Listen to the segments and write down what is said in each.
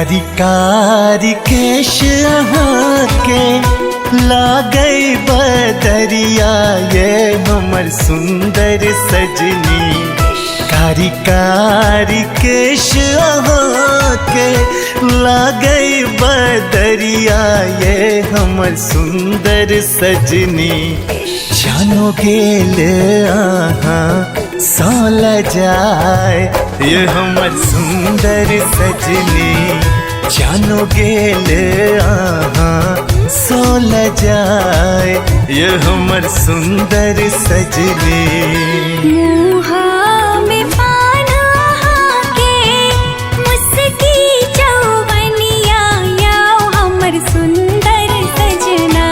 कारी कारी केश अहाँ के लागै बदरिया, ये हमर सुंदर सजनी। कारी कारी केश अहाँ के लागै बदरिया, ये हमर सुंदर सजनी। जानो गेल अहाँ साल जाए, ये हमर सुंदर सजनी। जानो गेल अहाँ साल जाए, ये हमर सुंदर सजनी। मुहा में पान अहाँ के मुस्की चौबनिया, याओ हमर सुंदर सजना।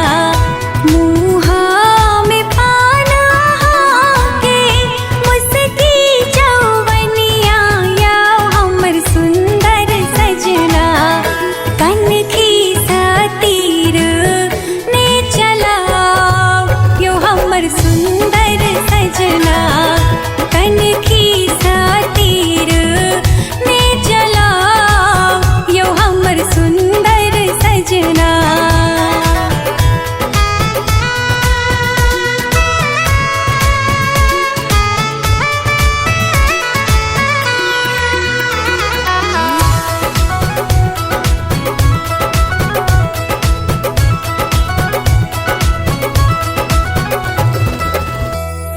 मुहा में पान अहाँ के मुस्की चौबनिया, याओ हमर सुंदर सजना। कनखी सा तीर ने चलाओ, यो हमर सुंदर सजना। कनखी सा तीर ने चलाओ, यो हमर सुंदर सजना।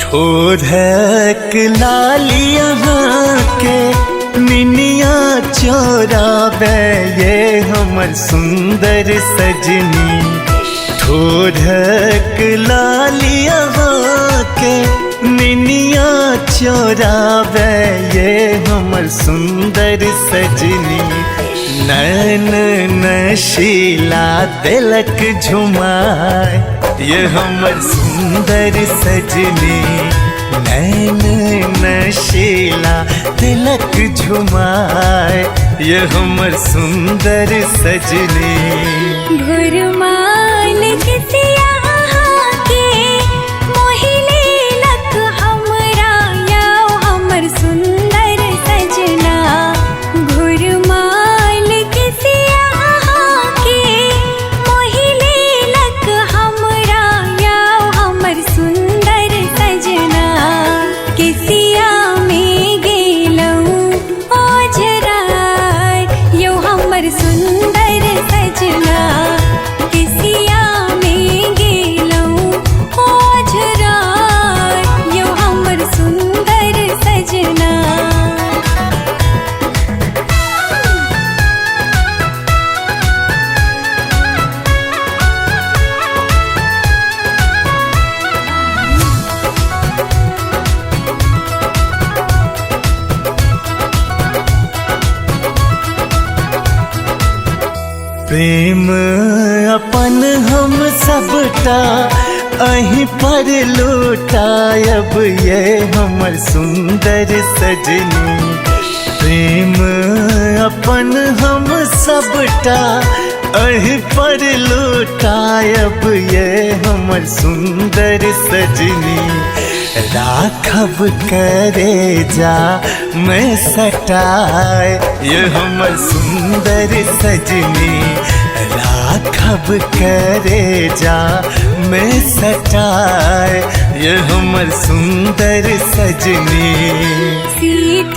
ठोरक लाली यहाँ के निनिया चोराबे, ये हमर सुंदर सजनी। ठोरक लाली यहाँ के निनिया चोराबे, ये हमर सुंदर सजनी। नैन नशीला तिलक झुमाए, ये हमर सुंदर सजनी। नैन नशीला तिलक झुमाए, ये हमर सुंदर सजनी। घुरमाल किसिया अहाँ के मोहिले लक हमरा, याओ हमर सुंदर सजना। घुरमाल किसिया अहाँ के मोहिले लक हमरा, याओ हमर सुंदर सजना। किसिया में गेलऊ ओझराय, यो हमर सुंदर सजना। किसिया में गेलऊ ओझराय, यो हमर सुंदर सजना। प्रेम अपन हम सबटा अहीं पर लुटायब, ये हमर सुंदर सजनी। प्रेम अपन हम सबटा अहीं पर लुटायब, ये हमर सुंदर सजनी। राखब करे जा मैं सटाए, ये हमर सुंदर सजनी। राखब करे जा मैं सटाए, ये हमर सुंदर सजनी। सीठ